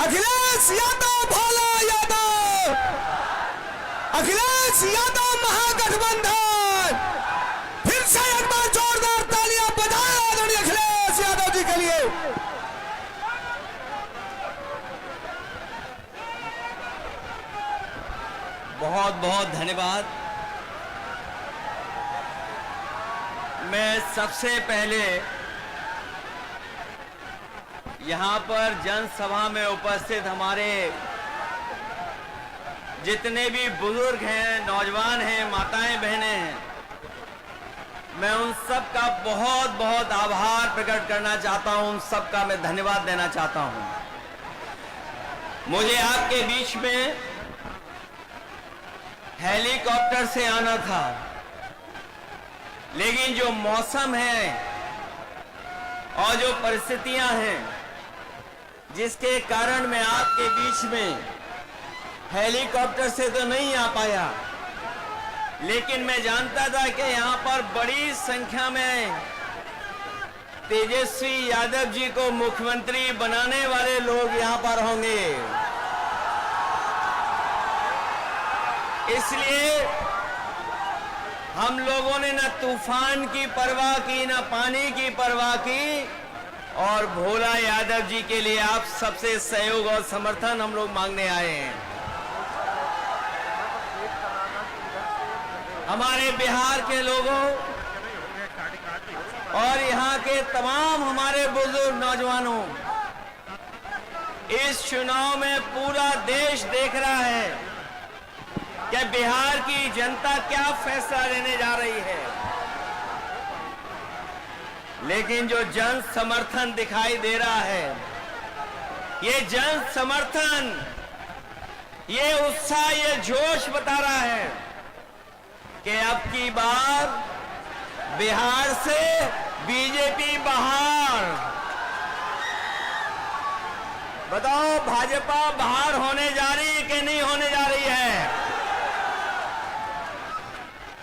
अखिलेश यादव, भोला यादव, अखिलेश यादव महागठबंधन। फिर से एक बार जोरदार तालियां बजाएं आदरणीय अखिलेश यादव जी के लिए। बहुत बहुत धन्यवाद। मैं सबसे पहले यहाँ पर जनसभा में उपस्थित हमारे जितने भी बुजुर्ग हैं, नौजवान हैं, माताएं, बहनें हैं, मैं उन सब का बहुत बहुत आभार प्रकट करना चाहता हूं। उन सब का मैं धन्यवाद देना चाहता हूं। मुझे आपके बीच में हेलीकॉप्टर से आना था, लेकिन जो मौसम है और जो परिस्थितियां हैं जिसके कारण मैं आपके बीच में हेलीकॉप्टर से तो नहीं आ पाया, लेकिन मैं जानता था कि यहाँ पर बड़ी संख्या में तेजस्वी यादव जी को मुख्यमंत्री बनाने वाले लोग यहाँ पर होंगे। इसलिए हम लोगों ने न तूफान की परवाह की, न पानी की परवाह की, और भोला यादव जी के लिए आप सबसे सहयोग और समर्थन हम लोग मांगने आए हैं। हमारे बिहार के लोगों और यहाँ के तमाम हमारे बुजुर्ग नौजवानों, इस चुनाव में पूरा देश देख रहा है कि बिहार की जनता क्या फैसला लेने जा रही है। लेकिन जो जन समर्थन दिखाई दे रहा है, ये जन समर्थन, ये उत्साह, ये जोश बता रहा है कि अब की बार बिहार से बीजेपी बाहर। बताओ भाजपा बाहर होने जा रही है कि नहीं होने जा रही है?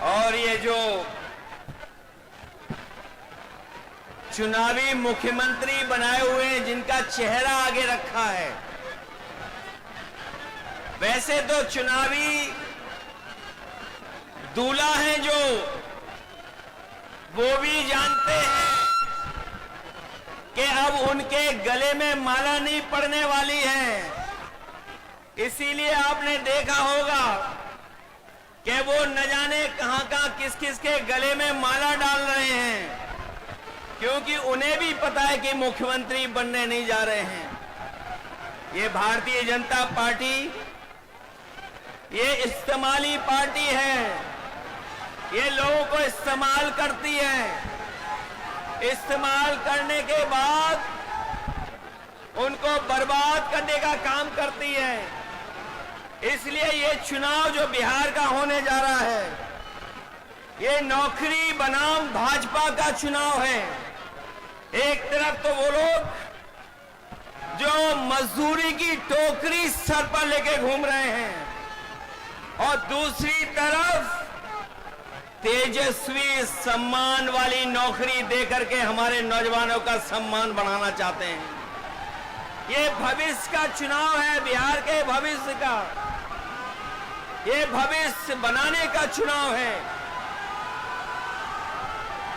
और ये जो चुनावी मुख्यमंत्री बनाए हुए हैं, जिनका चेहरा आगे रखा है, वैसे तो चुनावी दूल्हा हैं जो, वो भी जानते हैं कि अब उनके गले में माला नहीं पड़ने वाली है। इसीलिए आपने देखा होगा कि वो न जाने कहां कहां किस किस के गले में माला डाल रहे हैं, क्योंकि उन्हें भी पता है कि मुख्यमंत्री बनने नहीं जा रहे हैं। ये भारतीय जनता पार्टी, ये इस्तेमाली पार्टी है। ये लोगों को इस्तेमाल करती है। इस्तेमाल करने के बाद उनको बर्बाद करने का काम करती है। इसलिए ये चुनाव जो बिहार का होने जा रहा है, ये नौकरी बनाम भाजपा का चुनाव है। एक तरफ तो वो लोग जो मजदूरी की टोकरी सर पर लेके घूम रहे हैं, और दूसरी तरफ तेजस्वी सम्मान वाली नौकरी देकर के हमारे नौजवानों का सम्मान बढ़ाना चाहते हैं। ये भविष्य का चुनाव है, बिहार के भविष्य का, ये भविष्य बनाने का चुनाव है।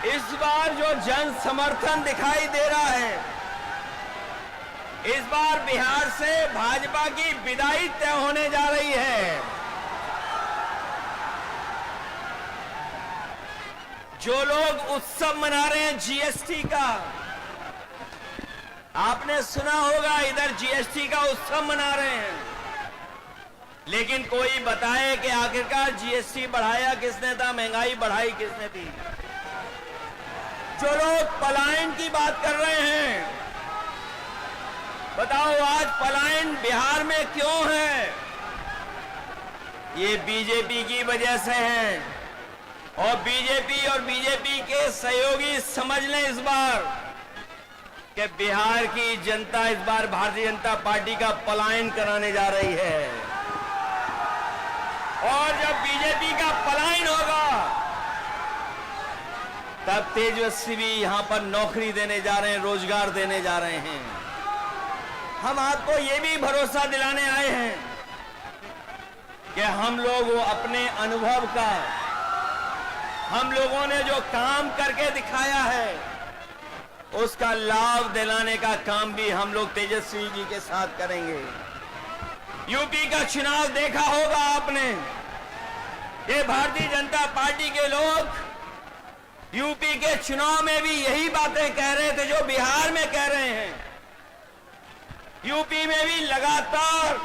इस बार जो जन समर्थन दिखाई दे रहा है, इस बार बिहार से भाजपा की विदाई तय होने जा रही है। जो लोग उत्सव मना रहे हैं जीएसटी का, आपने सुना होगा इधर जीएसटी का उत्सव मना रहे हैं, लेकिन कोई बताए कि आखिरकार जीएसटी बढ़ाया किसने था, महंगाई बढ़ाई किसने थी? जो लोग पलायन की बात कर रहे हैं, बताओ आज पलायन बिहार में क्यों है? ये बीजेपी की वजह से है। और बीजेपी के सहयोगी समझ लें इस बार कि बिहार की जनता इस बार भारतीय जनता पार्टी का पलायन कराने जा रही है। और जब बीजेपी का पलायन होगा, तब तेजस्वी यहां पर नौकरी देने जा रहे हैं, रोजगार देने जा रहे हैं। हम आपको ये भी भरोसा दिलाने आए हैं कि हम लोग वो अपने अनुभव का, हम लोगों ने जो काम करके दिखाया है, उसका लाभ दिलाने का काम भी हम लोग तेजस्वी जी के साथ करेंगे। यूपी का चुनाव देखा होगा आपने। ये भारतीय जनता पार्टी के लोग यूपी के चुनाव में भी यही बातें कह रहे थे जो बिहार में कह रहे हैं। यूपी में भी लगातार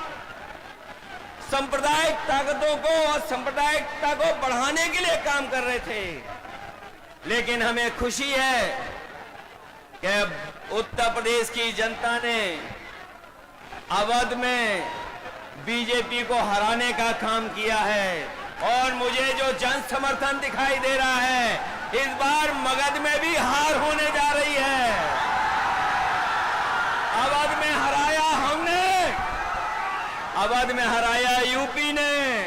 सांप्रदायिक ताकतों को और सांप्रदायिकता को बढ़ाने के लिए काम कर रहे थे। लेकिन हमें खुशी है कि उत्तर प्रदेश की जनता ने अवध में बीजेपी को हराने का काम किया है और मुझे जो जन समर्थन दिखाई दे रहा है, इस बार मगध में भी हार होने जा रही है। अवध में हराया हमने, अवध में हराया यूपी ने,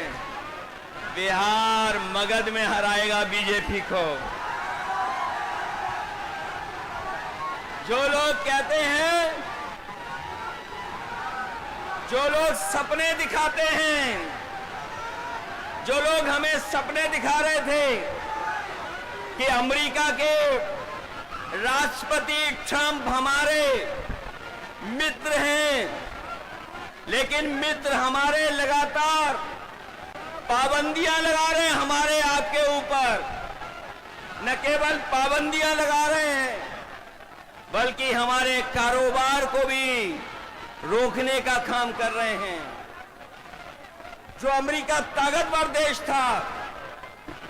बिहार मगध में हराएगा बीजेपी को। जो लोग कहते हैं, जो लोग सपने दिखाते हैं, जो लोग हमें सपने दिखा रहे थे कि अमेरिका के राष्ट्रपति ट्रंप हमारे मित्र हैं, लेकिन मित्र हमारे लगातार पाबंदियां लगा रहे हैं हमारे आपके ऊपर। न केवल पाबंदियां लगा रहे हैं, बल्कि हमारे कारोबार को भी रोकने का काम कर रहे हैं। जो अमेरिका ताकतवर देश था,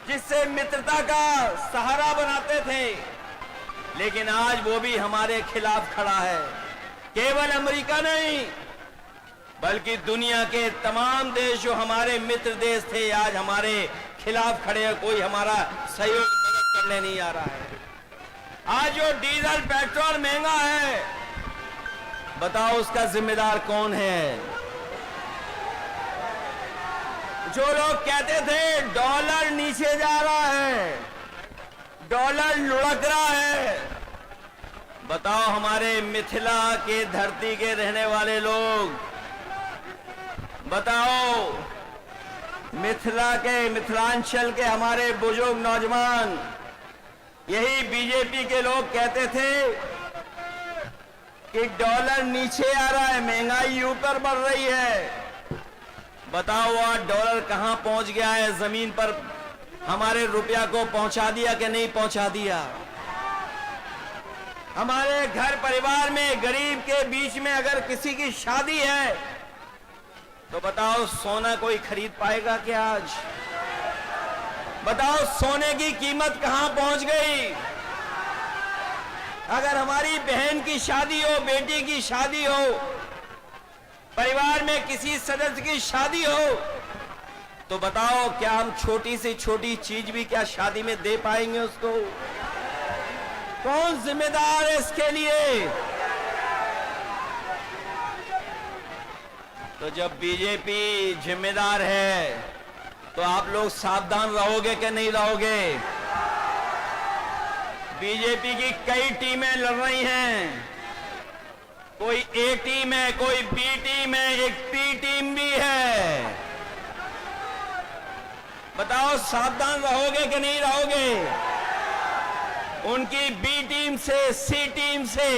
जिससे मित्रता का सहारा बनाते थे, लेकिन आज वो भी हमारे खिलाफ खड़ा है। केवल अमेरिका नहीं, बल्कि दुनिया के तमाम देश जो हमारे मित्र देश थे, आज हमारे खिलाफ खड़े हैं। कोई हमारा सहयोग मदद करने नहीं आ रहा है। आज जो डीजल पेट्रोल महंगा है, बताओ उसका जिम्मेदार कौन है? जो लोग कहते थे डॉलर नीचे जा रहा है, डॉलर लुढ़क रहा है, बताओ हमारे मिथिला के धरती के रहने वाले लोग, बताओ मिथिला के, मिथिलांचल के हमारे बुजुर्ग नौजवान, यही बीजेपी के लोग कहते थे कि डॉलर नीचे आ रहा है, महंगाई ऊपर बढ़ रही है। बताओ आज डॉलर कहां पहुंच गया है? जमीन पर हमारे रुपया को पहुंचा दिया कि नहीं पहुंचा दिया? हमारे घर परिवार में गरीब के बीच में अगर किसी की शादी है, तो बताओ सोना कोई खरीद पाएगा क्या आज? बताओ सोने की कीमत कहां पहुंच गई? अगर हमारी बहन की शादी हो, बेटी की शादी हो, परिवार में किसी सदस्य की शादी हो, तो बताओ क्या हम छोटी से छोटी चीज भी क्या शादी में दे पाएंगे उसको? कौन जिम्मेदार है इसके लिए? तो जब बीजेपी जिम्मेदार है, तो आप लोग सावधान रहोगे कि नहीं रहोगे? बीजेपी की कई टीमें लड़ रही हैं। कोई ए टीम है, कोई बी टीम है, एक पी टीम भी है। बताओ सावधान रहोगे कि नहीं रहोगे? उनकी बी टीम से, सी टीम से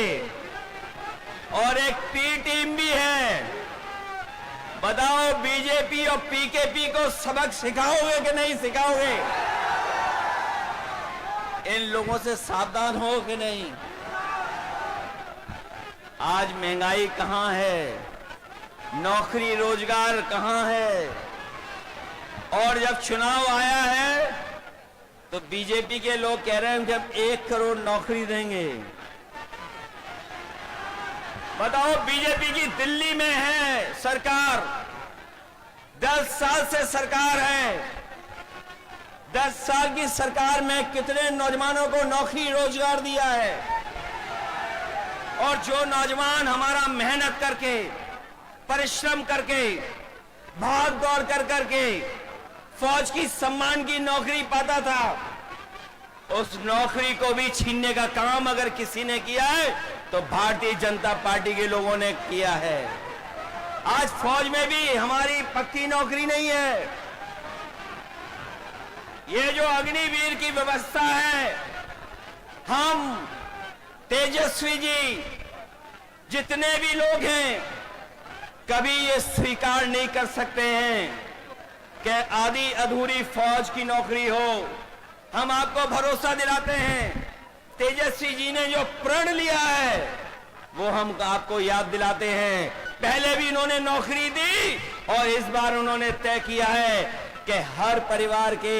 और एक पी टीम भी है। बताओ बीजेपी और पीकेपी को सबक सिखाओगे कि नहीं सिखाओगे? इन लोगों से सावधान हो कि नहीं? आज महंगाई कहां है? नौकरी रोजगार कहां है? और जब चुनाव आया है, तो बीजेपी के लोग कह रहे हैं जब 1 करोड़ नौकरी देंगे। बताओ बीजेपी की दिल्ली में है सरकार, 10 साल से सरकार है। 10 साल की सरकार में कितने नौजवानों को नौकरी रोजगार दिया है? और जो नौजवान हमारा मेहनत करके, परिश्रम करके, भाग दौड़ कर करके फौज की सम्मान की नौकरी पाता था, उस नौकरी को भी छीनने का काम अगर किसी ने किया है, तो भारतीय जनता पार्टी के लोगों ने किया है। आज फौज में भी हमारी पक्की नौकरी नहीं है। ये जो अग्निवीर की व्यवस्था है, हम तेजस्वी जी जितने भी लोग हैं कभी ये स्वीकार नहीं कर सकते हैं कि आधी अधूरी फौज की नौकरी हो। हम आपको भरोसा दिलाते हैं, तेजस्वी जी ने जो प्रण लिया है वो हम आपको याद दिलाते हैं। पहले भी इन्होंने नौकरी दी और इस बार उन्होंने तय किया है कि हर परिवार के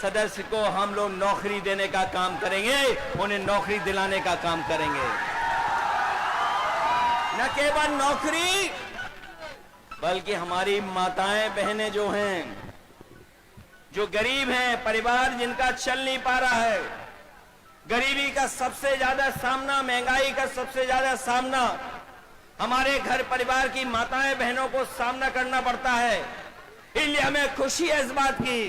सदस्य को हम लोग नौकरी देने का काम करेंगे, उन्हें नौकरी दिलाने का काम करेंगे। न केवल नौकरी बल्कि हमारी माताएं बहनें जो हैं, जो गरीब हैं, परिवार जिनका चल नहीं पा रहा है, गरीबी का सबसे ज्यादा सामना, महंगाई का सबसे ज्यादा सामना हमारे घर परिवार की माताएं बहनों को सामना करना पड़ता है। इसलिए हमें खुशी है इस बात की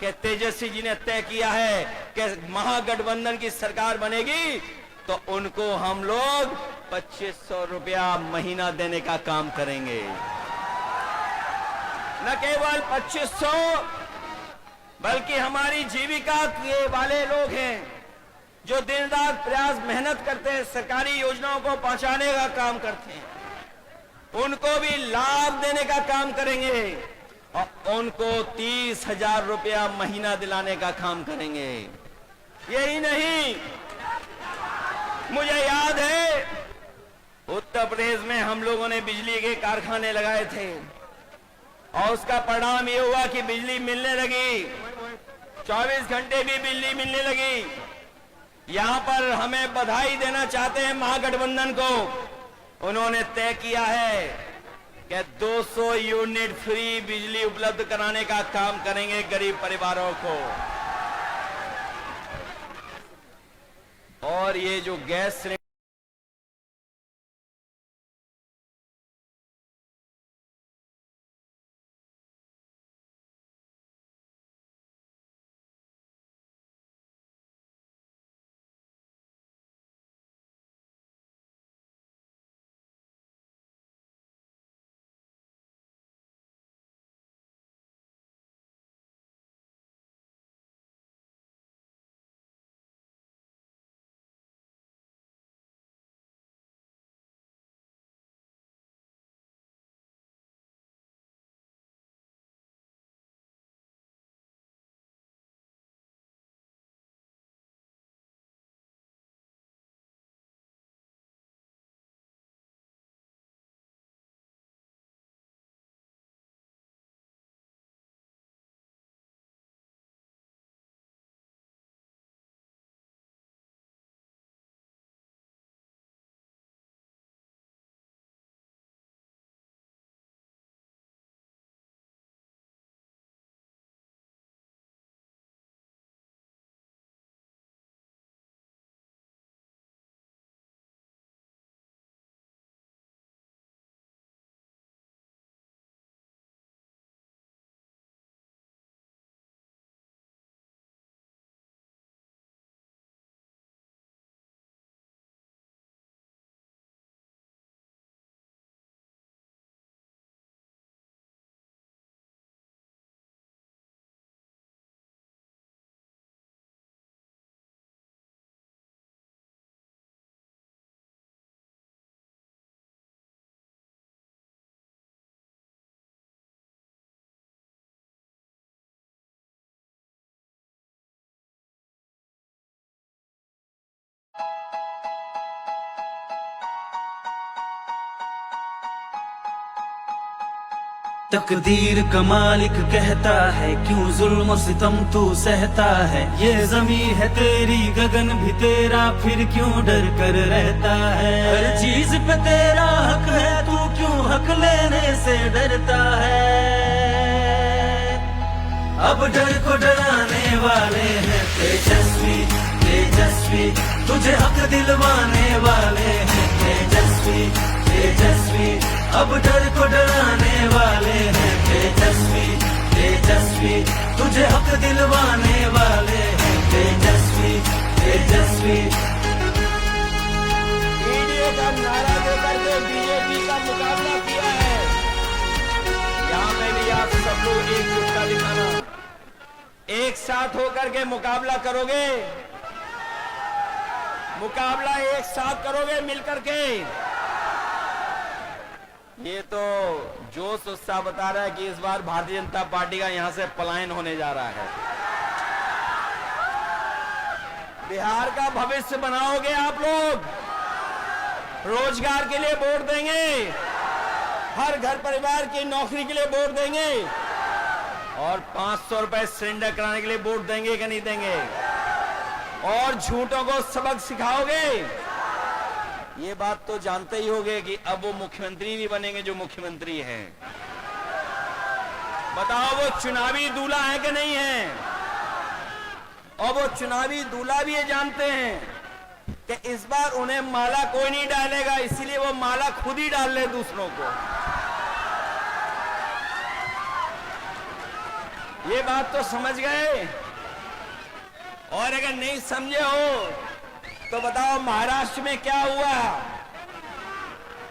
कि तेजस्वी जी ने तय किया है कि महागठबंधन की सरकार बनेगी तो उनको हम लोग 2500 रुपया महीना देने का काम करेंगे। न केवल 2500 बल्कि हमारी जीविका के वाले लोग हैं जो दिन रात प्रयास मेहनत करते हैं, सरकारी योजनाओं को पहुंचाने का काम करते हैं, उनको भी लाभ देने का काम करेंगे और उनको 30,000 रुपया महीना दिलाने का काम करेंगे। यही नहीं, मुझे याद है उत्तर प्रदेश में हम लोगों ने बिजली के कारखाने लगाए थे और उसका परिणाम ये हुआ कि बिजली मिलने लगी, 24 घंटे भी बिजली मिलने लगी। यहां पर हमें बधाई देना चाहते हैं महागठबंधन को। उन्होंने तय किया है कि 200 यूनिट फ्री बिजली उपलब्ध कराने का काम करेंगे गरीब परिवारों को। और ये जो गैस तकदीर का मालिक कहता है क्यों जुल्म सितम तू सहता है। ये ज़मीं है तेरी गगन भी तेरा फिर क्यों डर कर रहता है। हर चीज पे तेरा हक है तू क्यों हक लेने से डरता है। अब डर को डराने वाले हैं तेजस्वी तेजस्वी, तुझे हक दिलवाने वाले हैं तेजस्वी तेजस्वी। अब डर को डराने वाले हैं तेजस्वी तेजस्वी, तुझे हक दिलवाने वाले हैं तेजस्वी तेजस्वी। का नारा देकर के बीजेपी का मुकाबला किया है। यहाँ पे भी आप सब लोग एकजुटता दिखाना, एक साथ होकर के मुकाबला करोगे, मुकाबला एक साथ करोगे मिलकर के। ये तो जोश उत्साह बता रहा है कि इस बार भारतीय जनता पार्टी का यहां से पलायन होने जा रहा है। बिहार का भविष्य बनाओगे आप लोग, रोजगार के लिए वोट देंगे, हर घर परिवार की नौकरी के लिए वोट देंगे और 500 रुपए सिलेंडर कराने के लिए वोट देंगे कि नहीं देंगे? और झूठों को सबक सिखाओगे। ये बात तो जानते ही होंगे कि अब वो मुख्यमंत्री भी बनेंगे जो मुख्यमंत्री हैं। बताओ वो चुनावी दूल्हा है कि नहीं है? और वो चुनावी दूल्हा भी ये जानते हैं कि इस बार उन्हें माला कोई नहीं डालेगा, इसीलिए वो माला खुद ही डाल ले दूसरों को। ये बात तो समझ गए। और अगर नहीं समझे हो तो बताओ महाराष्ट्र में क्या हुआ?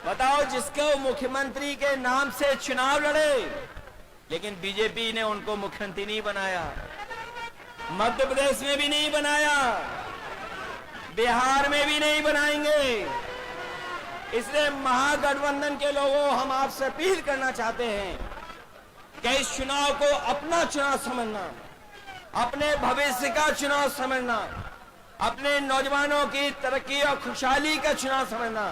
बताओ, जिसको मुख्यमंत्री के नाम से चुनाव लड़े लेकिन बीजेपी ने उनको मुख्यमंत्री नहीं बनाया, मध्य प्रदेश में भी नहीं बनाया, बिहार में भी नहीं बनाएंगे। इसलिए महागठबंधन के लोगों, हम आपसे अपील करना चाहते हैं कि इस चुनाव को अपना चुनाव समझना, अपने भविष्य का चुनाव समझना, अपने नौजवानों की तरक्की और खुशहाली का चुनाव समझना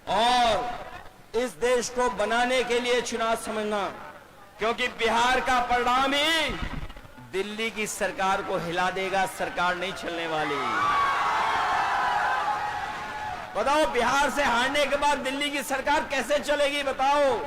और इस देश को बनाने के लिए चुनाव समझना। क्योंकि बिहार का परिणाम ही दिल्ली की सरकार को हिला देगा, सरकार नहीं चलने वाली। बताओ, बिहार से हारने के बाद दिल्ली की सरकार कैसे चलेगी? बताओ।